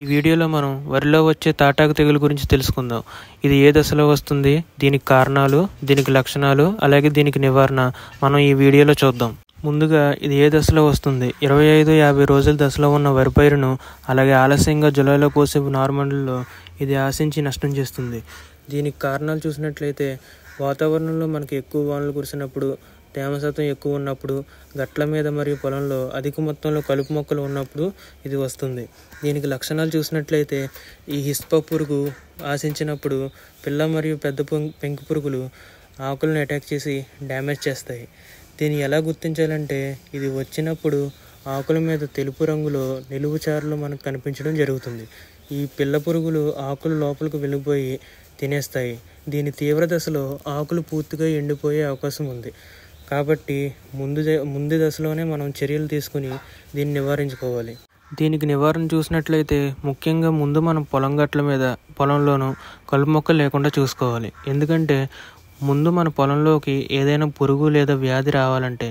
ఈ వీడియోలో మనం వరిలో వచ్చే తాటాకు తెగులు గురించి తెలుసుకుందాం. ఇది ఏ దశలో వస్తుంది, దీనికి కారణాలు, దీనికి లక్షణాలు, అలాగే దీనికి నివారణ మనం ఈ వీడియోలో చూద్దాం. ముందుగా ఇది ఏ దశలో వస్తుంది? 25-50 రోజుల దశలో ఉన్న వరి పైరును, అలాగే ఆలస్యంగా జులైలో కోసే నారుమడుల్లో ఇది ఆశించి నష్టం చేస్తుంది. దీనికి కారణాలు చూసినట్లయితే వాతావరణంలో మనకి ఎక్కువ వానలు కురిసినప్పుడు, తేమ శాతం ఎక్కువ ఉన్నప్పుడు, గట్ల మీద మరియు పొలంలో అధిక మొత్తంలో కలుపు మొక్కలు ఉన్నప్పుడు ఇది వస్తుంది. దీనికి లక్షణాలు చూసినట్లయితే ఈ హిస్ప పురుగు ఆశించినప్పుడు పిల్ల మరియు పెద్ద పెంకు పురుగులు ఆకులను అటాక్ చేసి డ్యామేజ్ చేస్తాయి. దీన్ని ఎలా గుర్తించాలంటే ఇది వచ్చినప్పుడు ఆకుల మీద తెలుపు రంగులో నిలువు చారలు మనకు కనిపించడం జరుగుతుంది. ఈ పిల్ల పురుగులు ఆకులు లోపలికి వెళ్ళిపోయి తినేస్తాయి. దీని తీవ్ర దశలో ఆకులు పూర్తిగా ఎండిపోయే అవకాశం ఉంది. కాబట్టి ముందు దశలోనే మనం చర్యలు తీసుకుని దీన్ని నివారించుకోవాలి. దీనికి నివారణ చూసినట్లయితే ముఖ్యంగా ముందు మనం పొలం గట్ల మీద పొలంలోనూ కలుపు మొక్కలు లేకుండా చూసుకోవాలి. ఎందుకంటే ముందు మన పొలంలోకి ఏదైనా పురుగు లేదా వ్యాధి రావాలంటే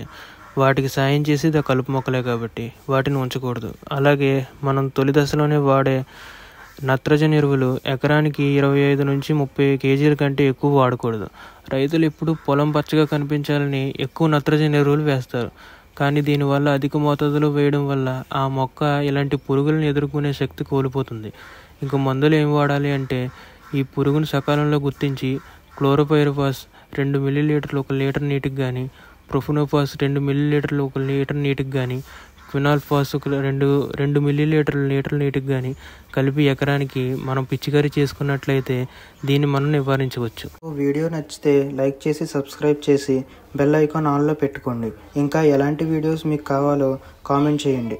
వాటికి సాయం చేసేది ఆ కలుపు మొక్కలే, కాబట్టి వాటిని ఉంచకూడదు. అలాగే మనం తొలి దశలోనే వాడే నత్రజని ఎరువులు ఎకరానికి 25-30 కేజీల కంటే ఎక్కువ వాడకూడదు. రైతులు ఎప్పుడు పొలం పచ్చగా కనిపించాలని ఎక్కువ నత్రజని ఎరువులు వేస్తారు. కానీ దీనివల్ల అధిక మోతాదులో వేయడం వల్ల ఆ మొక్క ఇలాంటి పురుగులను ఎదుర్కొనే శక్తి కోల్పోతుంది. ఇంకా మందులు ఏం వాడాలి అంటే ఈ పురుగును సకాలంలో గుర్తించి క్లోరోపైరిఫాస్ 2 మిల్లీలీటర్లు 1 లీటర్ నీటికి కానీ, ప్రొఫెనోఫాస్ 2 మిల్లీలీటర్లు 1 లీటర్ నీటికి కానీ, క్వినాల్ఫాస్ 2 మిల్లీలీటర్ల లీటర్ నీటికి కానీ కలిపి ఎకరానికి మనం పిచికారీ చేసుకున్నట్లయితే దీన్ని మనం నివారించవచ్చు. వీడియో నచ్చితే లైక్ చేసి సబ్స్క్రైబ్ చేసి బెల్ ఐకాన్ ఆన్లో పెట్టుకోండి. ఇంకా ఎలాంటి వీడియోస్ మీకు కావాలో కామెంట్ చేయండి.